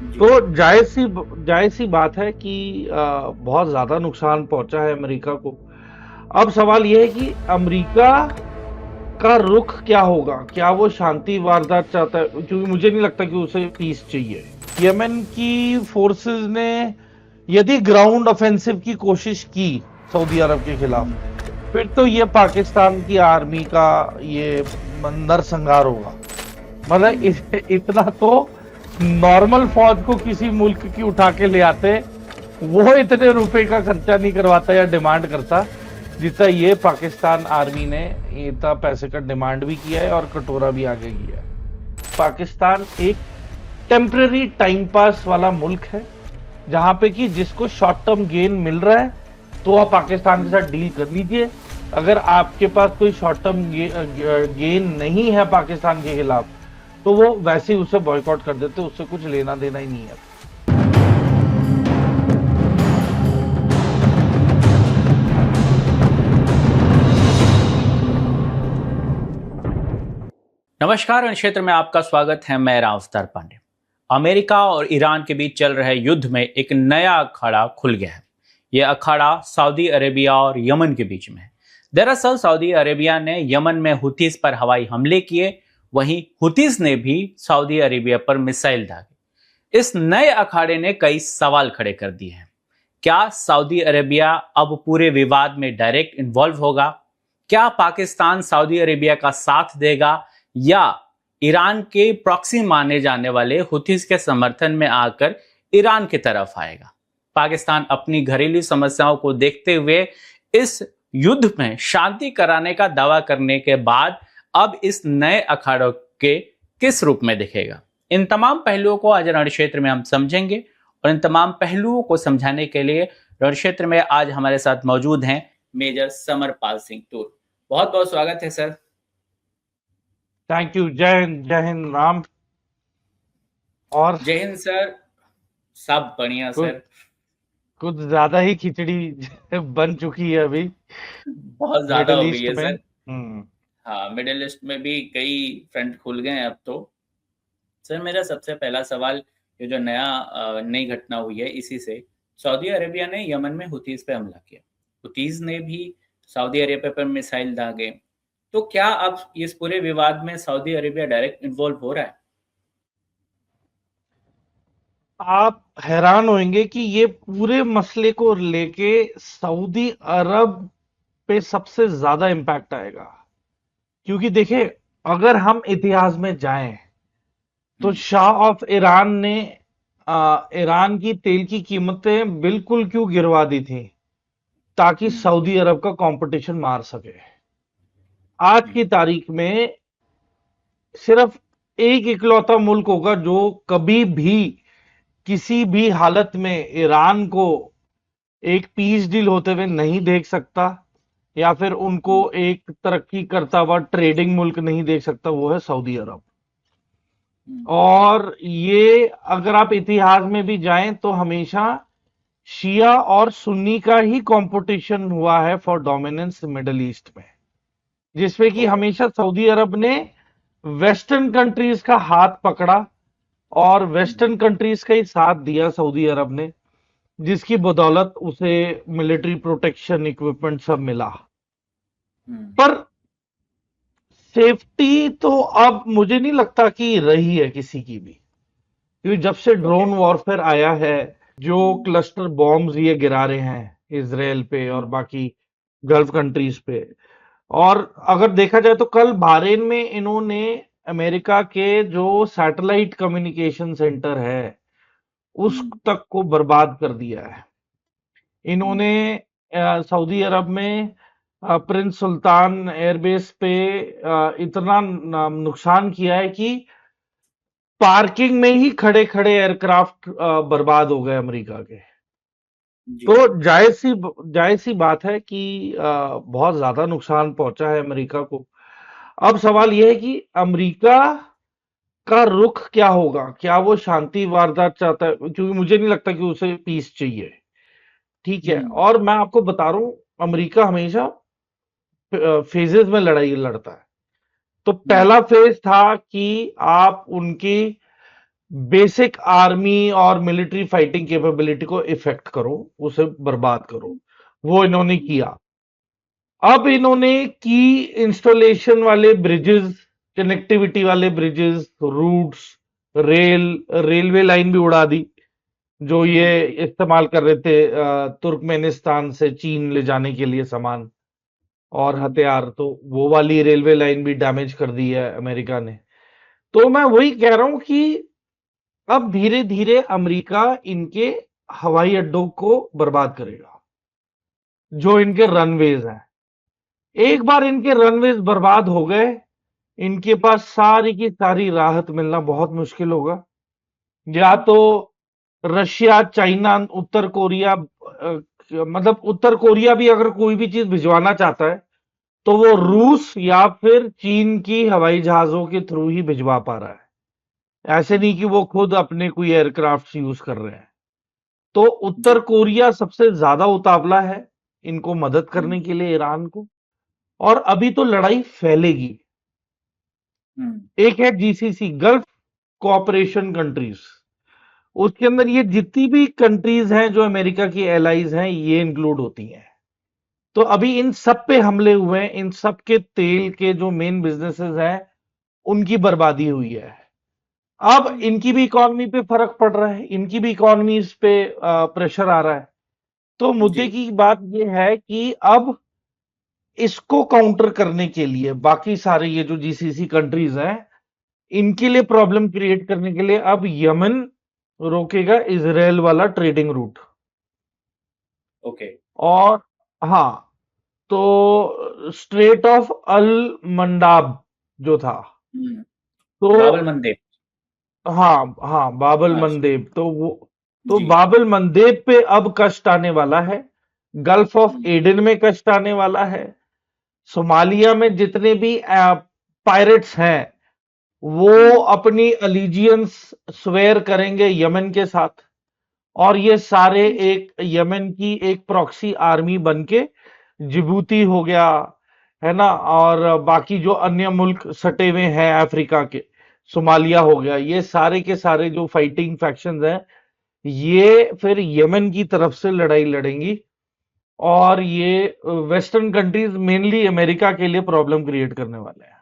जी। तो जायज़ सी बात है कि बहुत ज़्यादा नुकसान पहुंचा है अमेरिका को। अब सवाल यह है कि अमेरिका का रुख क्या होगा? क्या वो शांति वारदात चाहता है? क्योंकि मुझे नहीं लगता कि उसे पीस चाहिए। यमन की फोर्सेस ने यदि ग्राउंड ऑफेंसिव की कोशिश की सऊदी अरब के खिलाफ, हम्म, फिर तो ये पाकिस्तान की आर्मी का ये नरसंहार होगा। मतलब हम्म, इतना तो नॉर्मल फौज को किसी मुल्क की उठा के ले आते, वो इतने रुपए का खर्चा नहीं करवाता या डिमांड करता जितना ये पाकिस्तान आर्मी ने इतना पैसे का डिमांड भी किया है और कटोरा भी आगे किया है। पाकिस्तान एक टेम्पररी टाइम पास वाला मुल्क है, जहां पे कि जिसको शॉर्ट टर्म गेन मिल रहा है तो आप पाकिस्तान के हम्म। साथ डील कर लीजिए। अगर आपके पास कोई शॉर्ट टर्म गेन नहीं है पाकिस्तान के खिलाफ, तो वो वैसे ही उसे बॉयकॉट कर देते, उससे कुछ लेना देना ही नहीं है। नमस्कार, वन क्षेत्र में आपका स्वागत है। मैं राव अवतार पांडे। अमेरिका और ईरान के बीच चल रहे युद्ध में एक नया अखाड़ा खुल गया है। यह अखाड़ा सऊदी अरेबिया और यमन के बीच में है। दरअसल सऊदी अरेबिया ने यमन में हुतीस पर हवाई हमले किए, वहीं हुतीस ने भी सऊदी अरेबिया पर मिसाइल दागे। इस नए अखाड़े ने कई सवाल खड़े कर दिए हैं। क्या सऊदी अरेबिया अब पूरे विवाद में डायरेक्ट इन्वॉल्व होगा? क्या पाकिस्तान सऊदी अरेबिया का साथ देगा, या ईरान के प्रॉक्सी माने जाने हुथे हुतीस के समर्थन में आकर ईरान की तरफ आएगा? पाकिस्तान अपनी घरेलू समस्याओं को देखते हुए इस युद्ध में शांति कराने का दावा करने के बाद अब इस नए अखाड़ों के किस रूप में दिखेगा? इन तमाम पहलुओं को आज रण क्षेत्र में हम समझेंगे, और इन तमाम पहलुओं को समझाने के लिए रण क्षेत्र में आज हमारे साथ मौजूद हैं मेजर समरपाल सिंह टूर। बहुत बहुत स्वागत है सर। Thank you. जय हिंद राम। और जय हिंद सर। सब बढ़िया कुछ सर। कुछ ज्यादा ही खिचड़ी बन चुकी है अभी बहुत ज्यादा मिडिल हो गई ईस्ट है में। सर। हाँ, मिडिल ईस्ट में भी कई फ्रंट खुल गए हैं अब तो। सर, मेरा सबसे पहला सवाल, ये जो नई घटना हुई है इसी से। सऊदी अरेबिया ने यमन में हुतीस पे हमला किया। हुतीस ने भी सऊदी अरेबिया पर मिसाइल दागे। तो क्या अब इस पूरे विवाद में सऊदी अरेबिया डायरेक्ट इन्वॉल्व हो रहा है? आप हैरान होंगे कि ये पूरे मसले को लेके सऊदी अरब पे सबसे ज्यादा इम्पैक्ट आएगा। क्योंकि देखिए, अगर हम इतिहास में जाएं तो हम्म, शाह ऑफ ईरान ने ईरान की तेल की कीमतें बिल्कुल क्यों गिरवा दी थी? ताकि हम्म, सऊदी अरब का कंपटीशन मार सके। आज की हम्म, तारीख में सिर्फ एक इकलौता मुल्क होगा जो कभी भी किसी भी हालत में ईरान को एक पीस डील होते हुए नहीं देख सकता, या फिर उनको हम्म, एक तरक्की करता हुआ ट्रेडिंग मुल्क नहीं देख सकता, वो है सऊदी अरब। हम्म, और ये अगर आप इतिहास में भी जाएं तो हमेशा शिया और सुन्नी का ही कंपटीशन हुआ है फॉर डोमिनेंस मिडिल ईस्ट में, जिसमें कि ओहो, हमेशा सऊदी अरब ने वेस्टर्न कंट्रीज का हाथ पकड़ा और हम्म, वेस्टर्न कंट्रीज का ही साथ दिया सऊदी अरब ने, जिसकी बदौलत उसे मिलिट्री प्रोटेक्शन इक्विपमेंट सब मिला। हम्म, पर सेफ्टी तो अब मुझे नहीं लगता कि रही है किसी की भी, क्योंकि जब से ओके, ड्रोन वॉरफेयर आया है, जो हम्म, क्लस्टर बॉम्ब्स ये गिरा रहे हैं इसराइल पे और हम्म, बाकी गल्फ कंट्रीज पे। और अगर देखा जाए तो कल बहरीन में इन्होंने अमेरिका के जो सैटेलाइट कम्युनिकेशन सेंटर है उस हम्म, तक को बर्बाद कर दिया है इन्होंने। हम्म, सऊदी अरब में प्रिंस सुल्तान एयरबेस पे इतना नुकसान किया है कि पार्किंग में ही खड़े खड़े एयरक्राफ्ट बर्बाद हो गए अमेरिका के। जी, तो जायज सी बात है कि बहुत ज्यादा नुकसान पहुंचा है अमेरिका को। अब सवाल यह है कि अमेरिका का रुख क्या होगा? क्या वो शांति वारदात चाहता है? क्योंकि मुझे नहीं लगता कि उसे पीस चाहिए। ठीक है, हम्म, और मैं आपको बता रहा हूं, अमेरिका हमेशा फेजेस में लड़ाई लड़ता है। तो हम्म, पहला फेज था कि आप उनकी बेसिक आर्मी और मिलिट्री फाइटिंग कैपेबिलिटी को इफेक्ट करो, उसे बर्बाद करो। वो इन्होंने किया। अब इन्होंने की इंस्टॉलेशन वाले ब्रिजेस, कनेक्टिविटी वाले ब्रिजेस, रूट्स, रेलवे लाइन भी उड़ा दी, जो ये इस्तेमाल कर रहे थे तुर्कमेनिस्तान से चीन ले जाने के लिए सामान और हथियार। तो वो वाली रेलवे लाइन भी डैमेज कर दी है अमेरिका ने। तो मैं वही कह रहा हूं कि अब धीरे धीरे अमेरिका इनके हवाई अड्डों को बर्बाद करेगा, जो इनके रनवेज हैं। एक बार इनके रनवेज बर्बाद हो गए, इनके पास सारी की सारी राहत मिलना बहुत मुश्किल होगा। या तो रशिया, चाइना, उत्तर कोरिया, मतलब उत्तर कोरिया भी अगर कोई भी चीज भिजवाना चाहता है तो वो रूस या फिर चीन की हवाई जहाजों के थ्रू ही भिजवा पा रहा है। ऐसे नहीं कि वो खुद अपने कोई एयरक्राफ्ट यूज कर रहे हैं। तो उत्तर कोरिया सबसे ज्यादा उतावला है इनको मदद करने के लिए, ईरान को। और अभी तो लड़ाई फैलेगी। एक है जीसीसी, गल्फ कोऑपरेशन कंट्रीज, उसके अंदर ये जितनी भी कंट्रीज हैं जो अमेरिका की एलाइज हैं, ये इंक्लूड होती हैं। तो अभी इन सब पे हमले हुए हैं, इन सब के तेल के जो मेन बिजनेसेस हैं उनकी बर्बादी हुई है। अब इनकी भी इकोनॉमी पे फर्क पड़ रहा है, इनकी भी इकोनॉमी इस पे प्रेशर आ रहा है। तो मुद्दे की बात यह है कि अब इसको काउंटर करने के लिए बाकी सारे ये जो जीसीसी कंट्रीज हैं, इनके लिए प्रॉब्लम क्रिएट करने के लिए अब यमन रोकेगा इजराइल वाला ट्रेडिंग रूट। ओके। और हाँ, तो स्ट्रेट ऑफ अल मंडाब जो था, तो बाबल मंदेब। हाँ हाँ, बाबल अच्छा। मंदेब, तो वो तो जी। बाबल मंदेब पे अब कष्ट आने वाला है। गल्फ ऑफ एडन में कष्ट आने वाला है। सोमालिया में जितने भी पायरेट्स हैं वो अपनी अलीजियंस स्वेयर करेंगे यमन के साथ, और ये सारे एक यमन की एक प्रॉक्सी आर्मी बनके, जिबूती हो गया है ना, और बाकी जो अन्य मुल्क सटे हुए हैं अफ्रीका के, सोमालिया हो गया, ये सारे के सारे जो फाइटिंग फैक्शंस हैं ये फिर यमन की तरफ से लड़ाई लड़ेंगी। और ये वेस्टर्न कंट्रीज, मेनली अमेरिका के लिए प्रॉब्लम क्रिएट करने वाले हैं।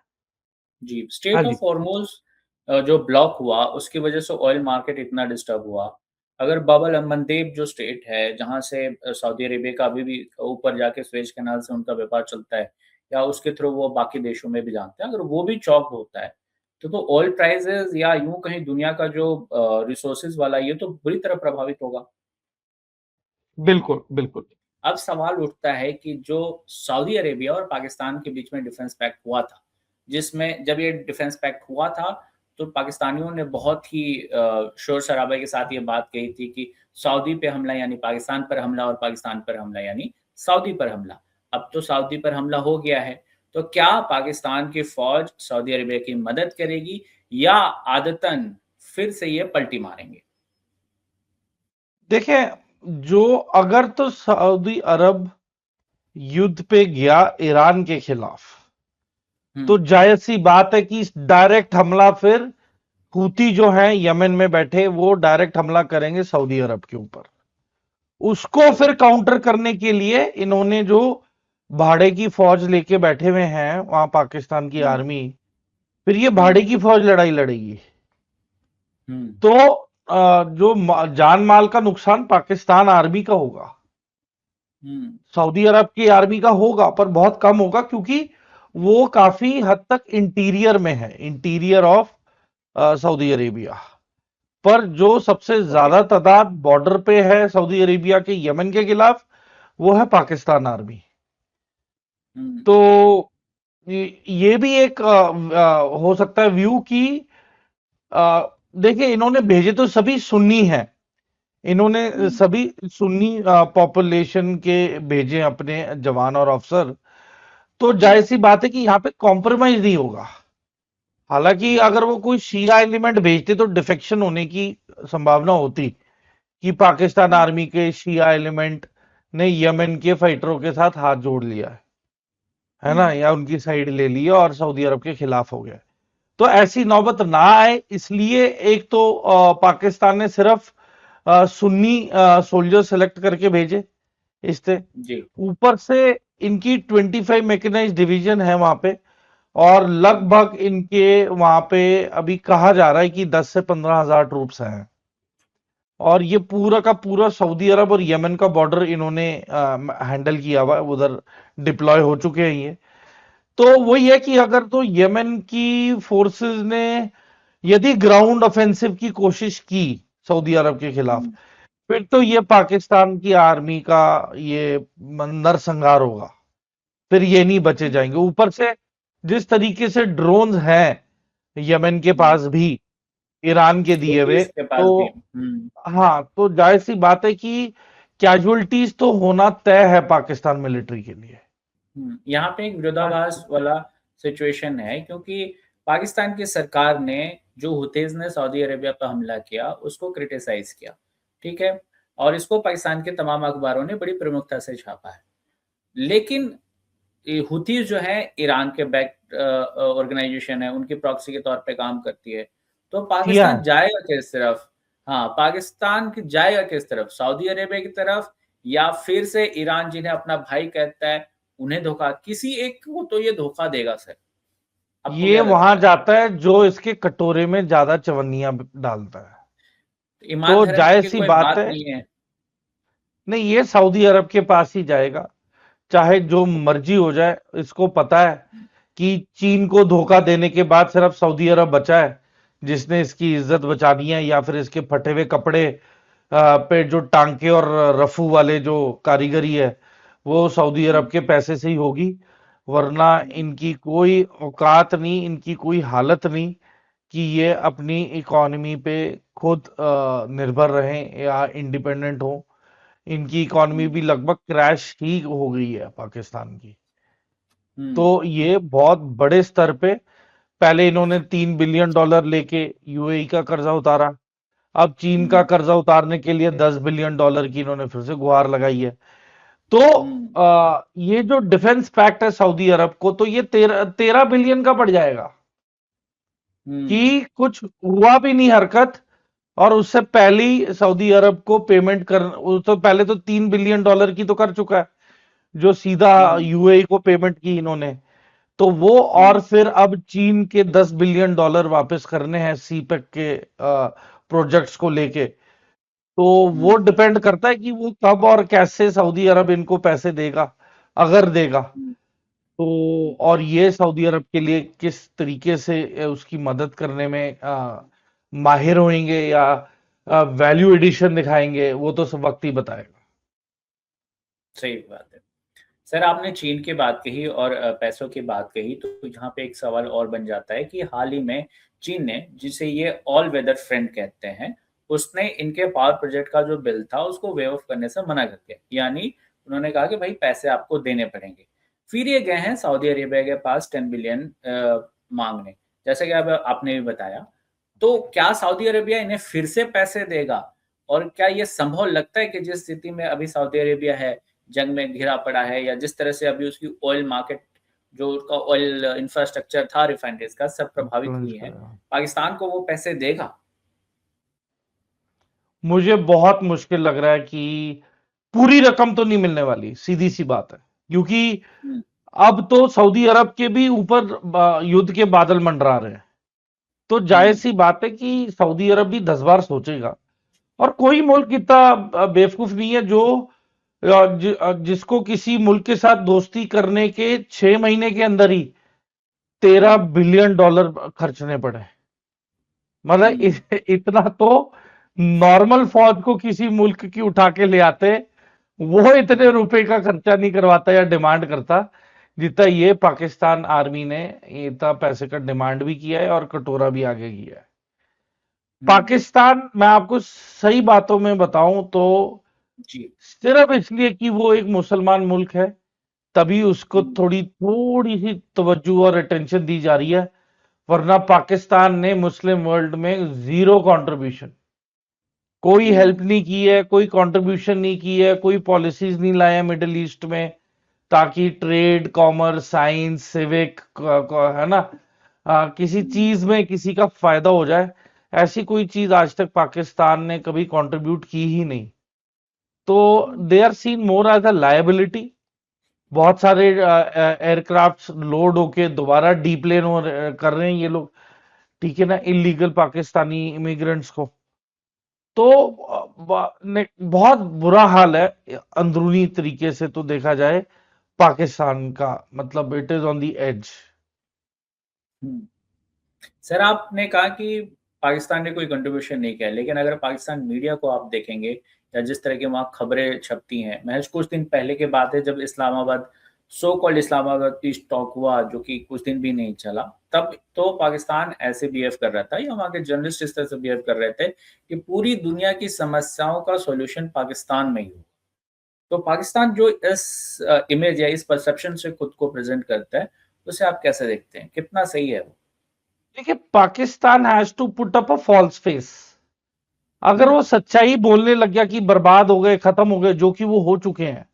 जी, हाँ स्ट्रेट जी। ऑफ हॉर्मुज जो ब्लॉक हुआ उसकी वजह से ऑयल मार्केट इतना डिस्टर्ब हुआ। अगर बाब अल मंदेब जो स्टेट है जहां से सऊदी अरेबिया का अभी भी ऊपर जाके स्वेज कैनाल से उनका व्यापार चलता है, या उसके थ्रू वो बाकी देशों में भी जानते हैं, अगर वो भी चौक होता है तो ऑयल प्राइसेस या यूं कहीं दुनिया का जो रिसोर्सेज वाला ये तो बुरी तरह प्रभावित होगा। बिल्कुल बिल्कुल। अब सवाल उठता है कि जो सऊदी अरेबिया और पाकिस्तान के बीच में डिफेंस पैक्ट हुआ था, जिसमें जब ये डिफेंस पैक्ट हुआ था तो पाकिस्तानियों ने बहुत ही शोर शराबे के साथ ये बात कही थी कि सऊदी पे हमला यानी पाकिस्तान पर हमला, और पाकिस्तान पर हमला यानी सऊदी पर हमला। अब तो सऊदी पर हमला हो गया है, तो क्या पाकिस्तान की फौज सऊदी अरेबिया की मदद करेगी या आदतन फिर से ये पलटी मारेंगे? देखें, जो अगर तो सऊदी अरब युद्ध पे गया ईरान के खिलाफ, तो जायज सी बात है कि डायरेक्ट हमला फिर हूती जो हैं यमन में बैठे वो डायरेक्ट हमला करेंगे सऊदी अरब के ऊपर। उसको फिर काउंटर करने के लिए इन्होंने जो भाड़े की फौज लेके बैठे हुए हैं वहां पाकिस्तान की आर्मी, फिर ये भाड़े की फौज लड़ाई लड़ेगी। तो जो जान माल का नुकसान पाकिस्तान आर्मी का होगा, सऊदी अरब की आर्मी का होगा पर बहुत कम होगा, क्योंकि वो काफी हद तक इंटीरियर में है, इंटीरियर ऑफ सऊदी अरेबिया। पर जो सबसे ज्यादा तादाद बॉर्डर पे है सऊदी अरेबिया के यमन के खिलाफ, वो है पाकिस्तान आर्मी। तो ये भी एक हो सकता है व्यू की, देखिए इन्होंने भेजे तो सभी सुन्नी हैं, इन्होंने सभी सुन्नी पॉपुलेशन के भेजे अपने जवान और अफसर। तो जाहिर सी बात है कि यहाँ पे कॉम्प्रोमाइज नहीं होगा। हालांकि अगर वो कोई शिया एलिमेंट भेजते तो डिफेक्शन होने की संभावना होती, कि पाकिस्तान आर्मी के शिया एलिमेंट ने यमन के फाइटरों के साथ हाथ जोड़ लिया है ना, या उनकी साइड ले लिया और सऊदी अरब के खिलाफ हो गया। तो ऐसी नौबत ना आए इसलिए एक तो पाकिस्तान ने सिर्फ सुन्नी सोल्जर सेलेक्ट करके भेजे इससे। जी। ऊपर से इनकी 25 मैकेनाइज्ड डिवीजन है वहां पे, और लगभग इनके वहां पे अभी कहा जा रहा है कि 10 से 15 हजार ट्रूप्स हैं। और ये पूरा का पूरा सऊदी अरब और यमन का बॉर्डर इन्होंने हैंडल किया हुआ है, उधर डिप्लॉय हो चुके हैं ये। तो वही है कि अगर तो यमन की फोर्सेस ने यदि ग्राउंड ऑफेंसिव की कोशिश की सऊदी अरब के खिलाफ, हम्म, फिर तो ये पाकिस्तान की आर्मी का ये नरसंहार होगा, फिर ये नहीं बचे जाएंगे। ऊपर से जिस तरीके से ड्रोन्स हैं यमन के हम्म, पास भी, ईरान के दिए हुए, हुतीस के पास भी। तो हाँ, तो जाहिर सी बात है कि कैजुअलिटीज तो होना तय है पाकिस्तान मिलिट्री के लिए। यहाँ पे एक विरोधाभास वाला सिचुएशन है, क्योंकि पाकिस्तान की सरकार ने जो हुतीज ने सऊदी अरेबिया पर हमला किया उसको क्रिटिसाइज किया, ठीक है, और इसको पाकिस्तान के तमाम अखबारों ने बड़ी प्रमुखता से छापा है। लेकिन ये हुतीज जो है ईरान के बैक ऑर्गेनाइजेशन है, उनकी प्रॉक्सी के तौर पे काम करती है। तो किया पाकिस्तान है। जाएगा किस तरफ? हाँ, पाकिस्तान की जाएगा किस तरफ? सऊदी अरेबिया की तरफ, या फिर से ईरान जिन्हें अपना भाई कहता है उन्हें धोखा? किसी एक को तो ये धोखा देगा सर। आपको ये क्या वहां लगता है? जाता है जो इसके कटोरे में ज्यादा चवन्नियां डालता है। ईमान तो धर्म जाहिर की सी कोई बात बात है, नहीं है। नहीं, ये सऊदी अरब के पास ही जाएगा, चाहे जो मर्जी हो जाए। इसको पता है कि चीन को धोखा देने के बाद सिर्फ सऊदी अरब बचा है जिसने इसकी इज्जत बचानी है, या फिर इसके फटे हुए कपड़े पे जो टांके और रफू वाले जो कारीगरी है वो सऊदी अरब के पैसे से ही होगी। वरना इनकी कोई औकात नहीं, इनकी कोई हालत नहीं कि ये अपनी इकोनॉमी पे खुद निर्भर रहें या इंडिपेंडेंट हो। इनकी इकोनॉमी भी लगभग क्रैश ही हो गई है पाकिस्तान की। तो हम्म, ये बहुत बड़े स्तर पे, पहले इन्होंने $3 बिलियन लेके यूएई का कर्जा उतारा, अब चीन का हम्म, कर्जा उतारने के लिए $10 बिलियन की इन्होंने फिर से गुहार लगाई है। तो हम्म, ये जो डिफेंस पैक्ट है सऊदी अरब को, तो ये 13 बिलियन का पड़ जाएगा हम्म, कि कुछ हुआ भी नहीं हरकत। और उससे पहले ही सऊदी अरब को पेमेंट कर, तो पहले तो $3 बिलियन की तो कर चुका है जो सीधा हम्म, यूएई को पेमेंट की इन्होंने। तो वो, और हम्म, फिर अब चीन के $10 बिलियन वापस करने हैं सीपेक के प्रोजेक्ट्स को लेके। तो वो हम्म, डिपेंड करता है कि वो कब और कैसे सऊदी अरब इनको पैसे देगा, अगर देगा हम्म, तो। और ये सऊदी अरब के लिए किस तरीके से उसकी मदद करने में माहिर होंगे या वैल्यू एडिशन दिखाएंगे, वो तो सब वक्त ही बताएगा। सही बात है। सर, आपने चीन की बात कही और पैसों की बात कही, तो यहाँ पे एक सवाल और बन जाता है कि हाल ही में चीन ने, जिसे ये ऑल वेदर फ्रेंड कहते हैं, उसने इनके पावर प्रोजेक्ट का जो बिल था उसको वेव ऑफ करने से मना कर दिया। यानी उन्होंने कहा कि भाई पैसे आपको देने पड़ेंगे। फिर ये गए हैं सऊदी अरेबिया के पास 10 बिलियन मांगने, जैसे कि अब आपने भी बताया। तो क्या सऊदी अरेबिया इन्हें फिर से पैसे देगा? और क्या ये संभव लगता है कि जिस स्थिति में अभी सऊदी अरेबिया है, जंग में घिरा पड़ा है, या जिस तरह से अभी उसकी ऑयल मार्केट, जो उसका ऑयल इंफ्रास्ट्रक्चर था रिफाइनरीज का, सब प्रभावित हुई है, पाकिस्तान को वो पैसे देगा? मुझे बहुत मुश्किल लग रहा है कि पूरी रकम तो नहीं मिलने वाली, सीधी सी बात है। क्योंकि हम्म, अब तो सऊदी अरब के भी ऊपर युद्ध के बादल मंडरा रहे हैं। तो जाहिर हम्म, सी बात है कि सऊदी अरब भी 10 बार सोचेगा। और कोई मुल्क इतना बेवकूफ नहीं है जो जिसको किसी मुल्क के साथ दोस्ती करने के 6 महीने के अंदर ही $13 बिलियन खर्चने पड़े। मतलब हम्म, इतना तो नॉर्मल फौज को किसी मुल्क की उठा के ले आते, वो इतने रुपए का खर्चा नहीं करवाता या डिमांड करता जितना ये पाकिस्तान आर्मी ने इतना पैसे का डिमांड भी किया है और कटोरा भी आगे किया है। हम्म, पाकिस्तान, मैं आपको सही बातों में बताऊं तो, जी, सिर्फ इसलिए कि वो एक मुसलमान मुल्क है तभी उसको हम्म, थोड़ी सी तवज्जो और अटेंशन दी जा रही है। वरना पाकिस्तान ने मुस्लिम वर्ल्ड में जीरो कंट्रीब्यूशन, कोई हेल्प हम्म, नहीं की है, कोई कंट्रीब्यूशन नहीं की है, कोई पॉलिसीज नहीं लाया मिडिल ईस्ट में ताकि ट्रेड, कॉमर्स, साइंस, सिविक, है ना, किसी चीज में किसी का फायदा हो जाए, ऐसी कोई चीज आज तक पाकिस्तान ने कभी कंट्रीब्यूट की ही नहीं। तो they are seen more as a liability. बहुत सारे एयरक्राफ्ट लोड होके दोबारा डीप्लेन कर रहे हैं ये लोग, ठीक है ना, इलीगल पाकिस्तानी इमिग्रेंट्स को। तो बहुत बुरा हाल है अंदरूनी तरीके से तो देखा जाए पाकिस्तान का, मतलब it is on the edge. Sir, आपने कहा कि पाकिस्तान ने कोई कंट्रीब्यूशन नहीं किया, लेकिन अगर पाकिस्तान मीडिया को आप देखेंगे या जिस तरह की वहाँ खबरें छपती हैं, महज कुछ दिन पहले की बात है जब Islamabad, so called Islamabad piece talk हुआ, जो कि कुछ दिन भी नहीं चला, तब तो पाकिस्तान ऐसे बिहेव कर रहा था या वहाँ के जर्नलिस्ट इस तरह से बिहेव कर रहे थे कि पूरी दुनिया की समस्याओं का सॉल्यूशन पाकिस्तान में ही हो। तो पाकिस्तान जो इस इमेज या इस परसेप्शन से खुद को प्रेजेंट करता है, उसे आप कैसे देखते हैं? कितना सही है वो? देखिए, Pakistan has to put up a false face. अगर वो सच्चाई बोलने लग गया कि बर्बाद हो गए, खत्म हो गए, जो कि वो हो चुके हैं,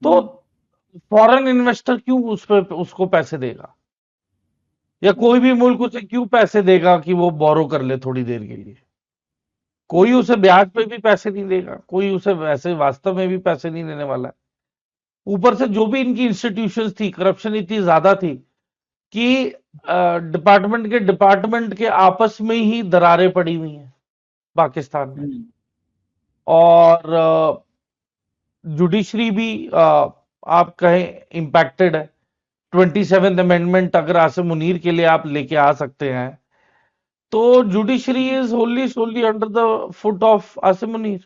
तो फॉरेन इन्वेस्टर क्यों उस पे उसको पैसे देगा, या कोई भी मुल्क उसे क्यों पैसे देगा कि वो बोरो कर ले थोड़ी देर के लिए? कोई उसे ब्याज पे भी पैसे नहीं देगा, कोई उसे वैसे वास्तव में भी पैसे नहीं देने वाला है। ऊपर से जो भी इनकी इंस्टीट्यूशंस थी, करप्शन इतनी ज्यादा थी कि डिपार्टमेंट के आपस में ही दरारें पड़ी हुई हैं पाकिस्तान में। और जुडिशरी भी आप कहें इम्पैक्टेड है। 27th अमेंडमेंट अगर आसिम मुनीर के लिए आप लेके आ सकते हैं, तो judiciary is wholly solely under the foot of Asim Munir,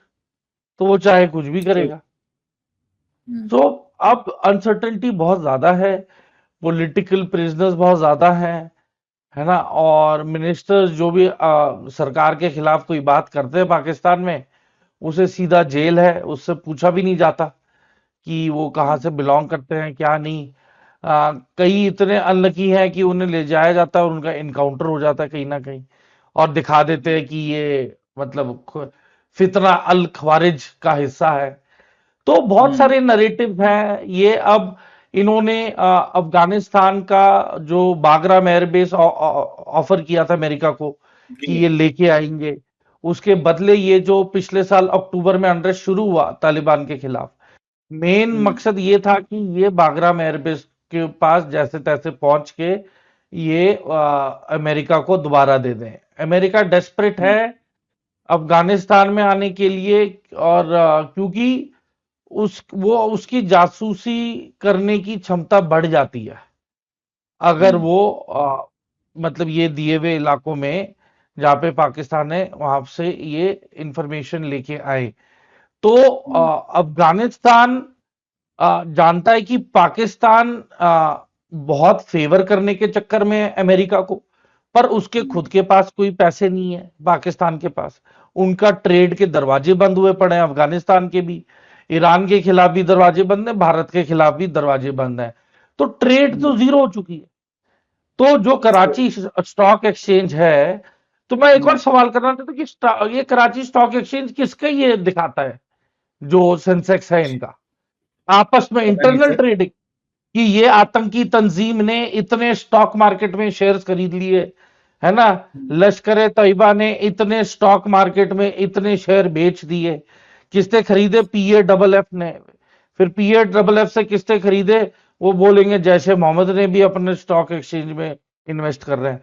तो वो चाहे कुछ भी करेगा। तो अब अनसर्टेनिटी बहुत ज्यादा है, पॉलिटिकल प्रिजनर्स बहुत ज्यादा है ना, और मिनिस्टर्स जो भी सरकार के खिलाफ कोई बात करते हैं पाकिस्तान में, उसे सीधा जेल है, उससे पूछा भी नहीं जाता कि वो कहाँ से बिलोंग करते हैं क्या नहीं। कई इतने अनलकी हैं कि उन्हें ले जाया जाता है और उनका इनकाउंटर हो जाता है कहीं ना कहीं, और दिखा देते हैं कि ये मतलब फितना अल खवारिज का हिस्सा है। तो बहुत सारे नरेटिव हैं ये। अब इन्होंने अफगानिस्तान का जो बागराम एयरबेस ऑफर किया था अमेरिका को कि ये लेके आएंगे, उसके बदले ये जो पिछले साल अक्टूबर में अनरेस्ट शुरू हुआ तालिबान के खिलाफ, मेन मकसद ये था कि ये बागराम एयरबेस के पास जैसे तैसे पहुंच के ये अमेरिका को दोबारा दे दें। अमेरिका डेस्परेट है अफगानिस्तान में आने के लिए, और क्योंकि उसकी जासूसी करने की क्षमता बढ़ जाती है अगर वो मतलब ये दिए हुए इलाकों में जहां पे पाकिस्तान है वहां से ये इंफॉर्मेशन लेके आए। तो अफगानिस्तान जानता है कि पाकिस्तान बहुत फेवर करने के चक्कर में है अमेरिका को, पर उसके खुद के पास कोई पैसे नहीं है पाकिस्तान के पास। उनका ट्रेड के दरवाजे बंद हुए पड़े हैं, अफगानिस्तान के भी, ईरान के खिलाफ भी दरवाजे बंद है, भारत के खिलाफ भी दरवाजे बंद है। तो ट्रेड तो जीरो हो चुकी है। तो जो कराची स्टॉक एक्सचेंज है, तो मैं एक और सवाल करना चाहता हूँ कि ये कराची स्टॉक एक्सचेंज किसका ये दिखाता है, जो सेंसेक्स है इनका आपस में इंटरनल ट्रेडिंग, कि ये आतंकी तंजीम ने इतने स्टॉक मार्केट में शेयर्स खरीद लिए, है ना, लश्कर तैयबा ने इतने स्टॉक मार्केट में इतने शेयर बेच दिए। किसने खरीदे? PAFF ने। फिर PAFF से किसने खरीदे? वो बोलेंगे जैसे मोहम्मद ने भी अपने स्टॉक एक्सचेंज में इन्वेस्ट कर रहे हैं।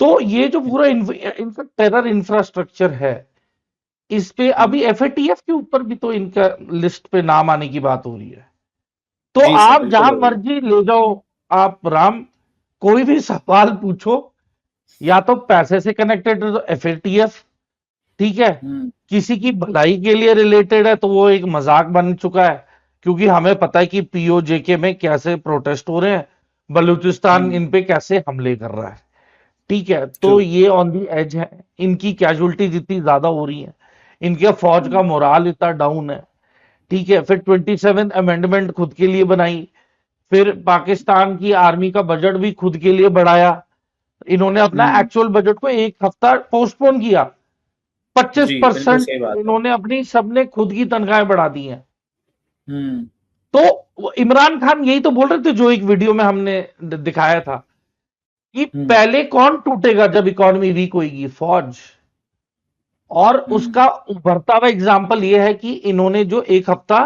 तो ये जो पूरा इनका टेरर इंफ्रास्ट्रक्चर है, इस पे अभी FATF के ऊपर भी तो इनका लिस्ट पे नाम आने की बात हो रही है। तो आप जहां मर्जी ले जाओ आप राम, कोई भी सवाल पूछो, या तो पैसे से कनेक्टेड है तो FATF, ठीक है, किसी की भलाई के लिए रिलेटेड है तो वो एक मजाक बन चुका है, क्योंकि हमें पता है कि POJK में कैसे प्रोटेस्ट हो रहे हैं, बलूचिस्तान इन पे कैसे हमले कर रहा है, ठीक है। तो ये ऑन दी एज है, इनकी कैजुअलिटी जितनी ज्यादा हो रही है, इनके फौज का मोराल इतना डाउन है, ठीक है। फिर 27th अमेंडमेंट खुद के लिए बनाई, फिर पाकिस्तान की आर्मी का बजट भी खुद के लिए बढ़ाया। इन्होंने अपना एक्चुअल बजट को एक हफ्ता पोस्टपोन किया। 25% इन्होंने अपनी सबने खुद की तनख्वाहें बढ़ा दी हैं। तो इमरान खान यही तो बोल रहे थे, जो एक वीडियो में हमने दिखाया था कि पहले कौन टूटेगा जब इकोनॉमी वीक होगी? फौज। और उसका उभरता हुआ एग्जाम्पल यह है कि इन्होंने जो एक हफ्ता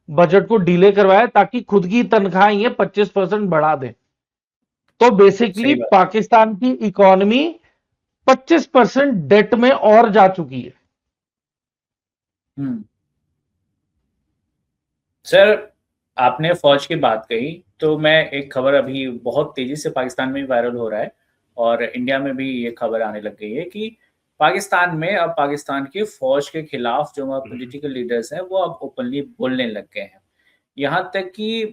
बजट को डिले करवाया ताकि खुद की तनख्वाहें ये 25% बढ़ा दें। तो बेसिकली सही बात। पाकिस्तान की इकोनॉमी 25% डेट में और जा चुकी है। हम्म। सर, आपने फौज की बात कही तो मैं एक खबर अभी बहुत तेजी से पाकिस्तान में वायरल हो रहा है और इंडिया में भी ये खबर आने लग गई है कि पाकिस्तान में अब पाकिस्तान की फौज के खिलाफ जो पॉलिटिकल लीडर्स हैं वो अब ओपनली बोलने लग गए हैं। यहाँ तक कि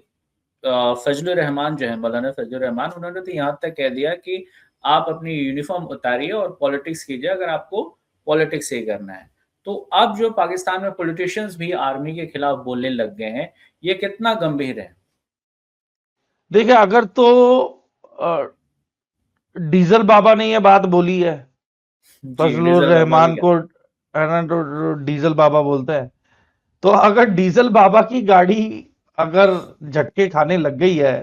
फजलुर रहमान जो है, मौलाना फजलुर रहमान, उन्होंने तो यहाँ तक कह दिया कि आप अपनी यूनिफॉर्म उतारिए और पॉलिटिक्स कीजिए अगर आपको पॉलिटिक्स ही करना है। तो अब जो पाकिस्तान में पॉलिटिशियंस भी आर्मी के खिलाफ बोलने लग गए हैं, ये कितना गंभीर है? देखिए, अगर तो अ, डीजल बाबा ने ये बात बोली है, जी, फजलुर डीजल बाबा भी रहमान को कहते है ना, तो डीजल बाबा बोलते हैं। तो अगर डीजल बाबा की गाड़ी अगर झटके खाने लग गई है,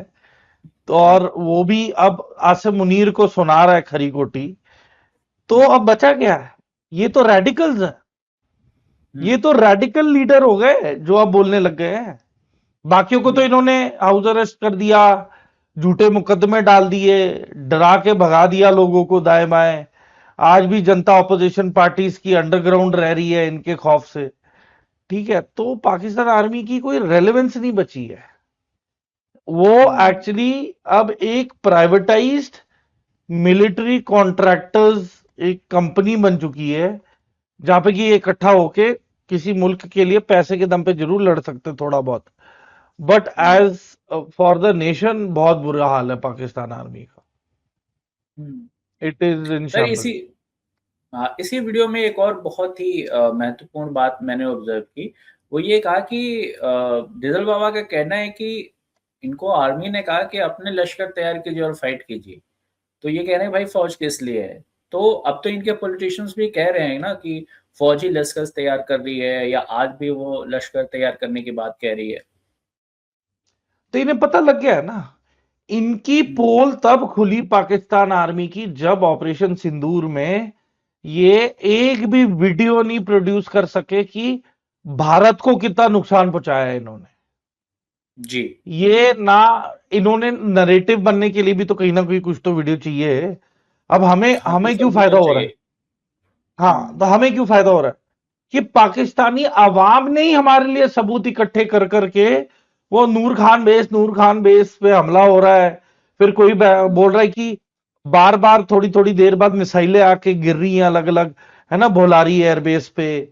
तो हैं। और वो भी अब आसिम मुनीर को सुना रहा है खरी खोटी, तो अब बचा क्या है? ये तो रेडिकल्स है। ये हम्म। तो रेडिकल लीडर हो गए जो अब बोलने लग गए हैं। बाकियों को तो हम्म। इन्होंने हाउस अरेस्ट कर दिया, झूठे मुकदमे डाल दिए, डरा के भगा दिया लोगों को दाएं बाएं। आज भी जनता ऑपोजिशन पार्टीज की अंडरग्राउंड रह रही है इनके खौफ से। ठीक है, तो पाकिस्तान आर्मी की कोई रेलेवेंस नहीं बची है। वो हम्म। एक्चुअली अब एक प्राइवेटाइज्ड मिलिट्री कॉन्ट्रैक्टर्स एक कंपनी बन चुकी है, जहां पे कि ये इकट्ठा होके किसी मुल्क के लिए पैसे के दम पे जरूर लड़ सकते हैं थोड़ा बहुत, but hmm. As for the nation बहुत बुरा हाल है पाकिस्तान आर्मी का। Hmm. It is in sir, shamble. इसी वीडियो में एक और बहुत ही महत्वपूर्ण बात मैंने ऑब्जर्व की। वो ये कहा कि डीजल बाबा का कहना है कि इनको आर्मी ने कहा कि अपने लश्कर तैयार कीजिए और फाइट कीजिए। तो ये कह रहे हैं भाई फौज किस लिए है? तो अब तो इनके पॉलिटिशियंस भी कह रहे हैं ना कि फौज ही लश्कर तैयार कर रही है, या आज भी वो लश्कर तैयार करने की बात कह रही है। तो इन्हें पता लग गया है ना। इनकी हम्म। पोल तब खुली पाकिस्तान आर्मी की जब ऑपरेशन सिंदूर में ये एक भी वीडियो नहीं प्रोड्यूस कर सके कि भारत को कितना नुकसान पहुंचाया है इन्होंने। जी। ये ना, इन्होंने नरेटिव बनने के लिए भी तो कहीं ना कहीं कुछ तो वीडियो चाहिए। अब हमें हाँ, हमें कुछ क्यों तो फायदा विजुअल हो रहा है? चाहिए। हाँ, हम्म। तो हमें क्यों फायदा हो रहा है कि पाकिस्तानी अवाम ने ही हमारे लिए सबूत इकट्ठे कर करके वो नूर खान बेस पे हमला हो रहा है। फिर कोई बोल रहा है कि बार बार थोड़ी थोड़ी देर बाद मिसाइलें आके गिर रही हैं अलग अलग, है ना, भोलारी एयरबेस पे।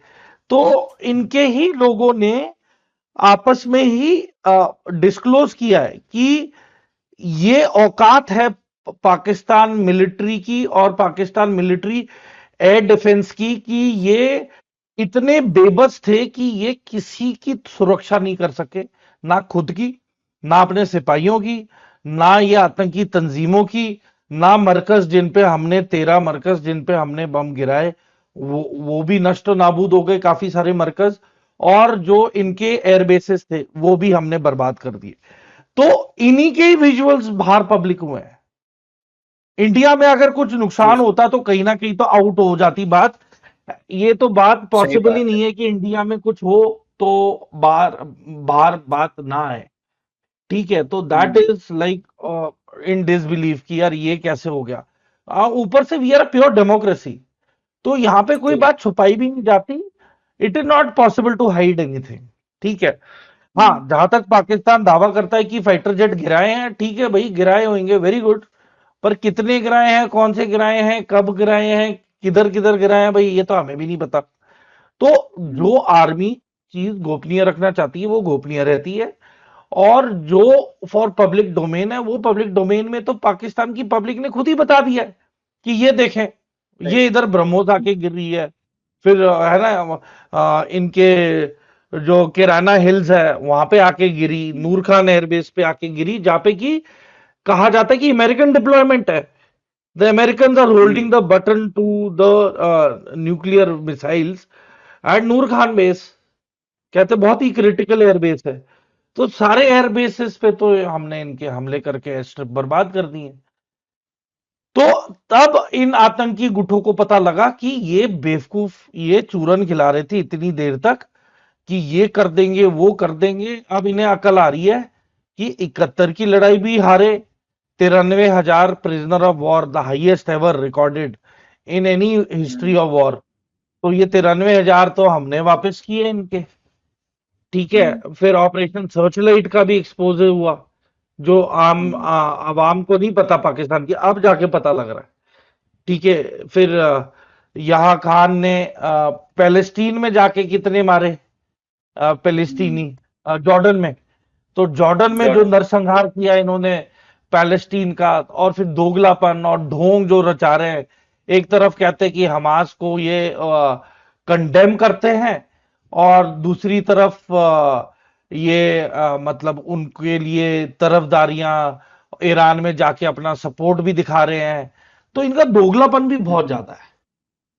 तो इनके ही लोगों ने आपस में ही डिस्क्लोज किया है कि ये औकात है पाकिस्तान मिलिट्री की और पाकिस्तान मिलिट्री एयर डिफेंस की, कि ये इतने बेबस थे कि ये किसी की सुरक्षा नहीं कर सके, ना खुद की, ना अपने सिपाहियों की, ना ये आतंकी तंजीमों की, ना मरकज जिन पे हमने 13 मरकज जिन पे हमने बम गिराए, वो भी नष्ट नाबूद हो गए काफी सारे मरकज। और जो इनके एयरबेसेस थे वो भी हमने बर्बाद कर दिए। तो इन्हीं के ही विजुअल्स बाहर पब्लिक हुए हैं। इंडिया में अगर कुछ जी, नुकसान होता तो कहीं ना कहीं तो आउट हो जाती बात। ये तो बात सही पॉसिबल ही बात है। नहीं है कि इंडिया में कुछ हो तो बाहर बाहर बात ना आए। ठीक है, तो that hmm. Is like in disbelief कि यार ये कैसे हो गया। ऊपर से वी आर प्योर डेमोक्रेसी, तो यहां पे कोई जी। बात छुपाई भी नहीं जाती। It is not possible to hide anything. ठीक है। हाँ, हम्म। जहां तक पाकिस्तान दावा करता है कि फाइटर जेट गिराए हैं, ठीक है भाई, गिराए होंगे, वेरी गुड। पर कितने गिराए हैं, कौन से गिराए हैं, कब गिराए हैं, किधर किधर गिराए हैं, भाई ये तो हमें भी नहीं पता। तो हम्म। जो आर्मी चीज गोपनीय रखना चाहती है वो गोपनीय रहती है। और जो फॉर पब्लिक डोमेन है वो पब्लिक डोमेन में तो पाकिस्तान की पब्लिक ने खुद ही बता दिया है कि ये देखें, सही ये बात। इधर ब्रह्मोस आके गिर रही है। फिर है ना, इनके जो किराना हिल्स है वहां पे आके गिरी, नूर खान एयरबेस पे आके गिरी, जहां पे कि कहा जाता है कि अमेरिकन डिप्लॉयमेंट है। द अमेरिकन आर जी। Holding the button to the nuclear missiles at Nur Khan base. कहते बहुत ही क्रिटिकल एयरबेस है। तो सारे एयरबेसेस पे तो हमने इनके हमले करके एयर स्ट्रिप बर्बाद कर दी है। तो तब इन आतंकी गुटों को पता लगा कि ये बेवकूफ, ये चूरन खिला रहे थे इतनी देर तक कि ये कर देंगे वो कर देंगे। अब इन्हें अकल आ रही है कि 71 की लड़ाई भी हारे, 93,000 prisoner of war, the highest ever recorded in any history of war. तो ये 93,000 तो हमने वापस किए इनके, ठीक है। फिर ऑपरेशन सर्चलाइट का भी एक्सपोज हुआ, जो आवाम को नहीं पता पाकिस्तान की, अब जाके पता लग रहा है, ठीक है। फिर यहाँ खान ने पैलेस्टीन में जाके कितने मारे पैलेस्टीनी, जॉर्डन में। तो जॉर्डन में जो नरसंहार किया इन्होंने पैलेस्टीन का, और फिर दोगलापन और ढोंग जो रचा रहे हैं। एक तरफ कहते हैं कि हमास को ये कंडेम करते हैं, और दूसरी तरफ मतलब उनके लिए तरफदारियां ईरान में जाके अपना सपोर्ट भी दिखा रहे हैं। तो इनका दोगलापन भी बहुत ज्यादा है।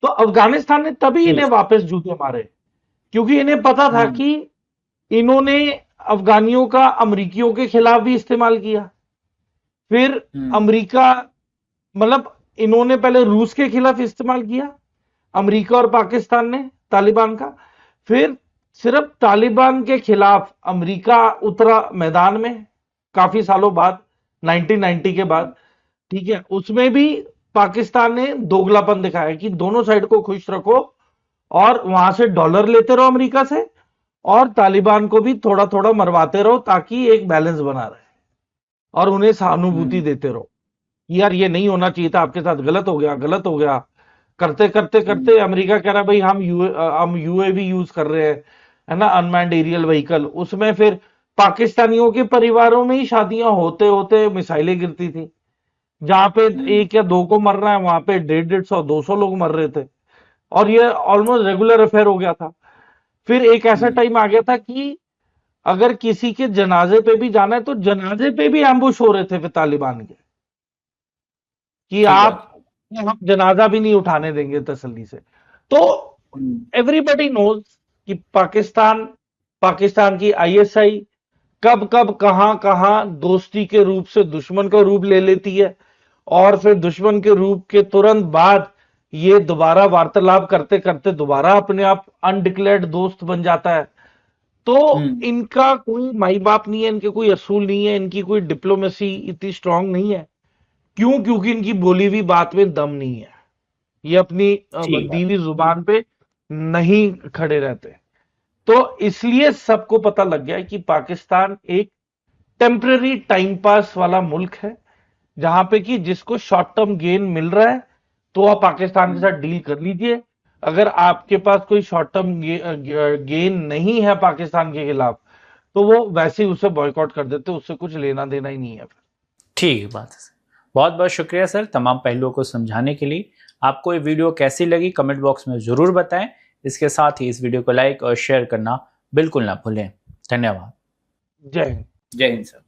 तो अफगानिस्तान ने तभी इन्हें वापस जूते मारे, क्योंकि इन्हें पता था कि इन्होंने अफगानियों का अमरीकियों के खिलाफ भी इस्तेमाल किया। फिर अमरीका, मतलब इन्होंने पहले रूस के खिलाफ इस्तेमाल किया, अमरीका और पाकिस्तान ने तालिबान का। फिर सिर्फ तालिबान के खिलाफ अमरीका उतरा मैदान में काफी सालों बाद, 1990 के बाद, ठीक है। उसमें भी पाकिस्तान ने दोगलापन दिखाया कि दोनों साइड को खुश रखो और वहां से डॉलर लेते रहो अमेरिका से, और तालिबान को भी थोड़ा थोड़ा मरवाते रहो ताकि एक बैलेंस बना रहे, और उन्हें सहानुभूति देते रहो। यार ये नहीं होना चाहिए था, आपके साथ गलत हो गया, गलत हो गया। करते करते करते अमेरिका कह रहा भाई हम यूएवी यूज कर रहे हैं, है ना, अनमैन्ड एरियल व्हीकल। उसमें फिर पाकिस्तानियों के परिवारों में ही शादियां होते होते मिसाइलें गिरती थी। जहां पे 1 या 2 को मर रहा है, वहां पे 150, 200 लोग मर रहे थे, और ये ऑलमोस्ट रेगुलर अफेयर हो गया था। फिर एक ऐसा टाइम आ गया था कि अगर किसी के जनाजे पे भी जाना है तो जनाजे पे भी एम्बुश हो रहे थे फिर तालिबान के, कि आप, हम जनाजा भी नहीं उठाने देंगे तसल्ली से। तो एवरीबडी नोज कि पाकिस्तान की आईएसआई कब कब कहां कहां दोस्ती के रूप से दुश्मन का रूप ले लेती है, और फिर दुश्मन के रूप के तुरंत बाद ये दोबारा वार्तालाप करते करते दोबारा अपने आप अनडिक्लेयर्ड दोस्त बन जाता है। तो इनका कोई माई बाप नहीं है, इनके कोई असूल नहीं है, इनकी कोई डिप्लोमेसी इतनी स्ट्रांग नहीं है। क्यों? क्योंकि इनकी बोली हुई बात में दम नहीं है, ये अपनी दीवी जुबान पे नहीं खड़े रहते। तो इसलिए सबको पता लग गया कि पाकिस्तान एक टेम्पररी टाइम पास वाला मुल्क है, जहां पे कि जिसको शॉर्ट टर्म गेन मिल रहा है तो आप पाकिस्तान के साथ डील कर लीजिए। अगर आपके पास कोई शॉर्ट टर्म गेन नहीं है पाकिस्तान के खिलाफ, तो वो वैसे ही उसे बॉयकॉट कर देते, उससे कुछ लेना देना ही नहीं है। ठीक है, बात है। बहुत बहुत शुक्रिया सर तमाम पहलुओं को समझाने के लिए। आपको ये वीडियो कैसी लगी कमेंट बॉक्स में जरूर बताएं। इसके साथ ही इस वीडियो को लाइक और शेयर करना बिल्कुल ना भूलें। धन्यवाद। जय हिंद। जय हिंद सर।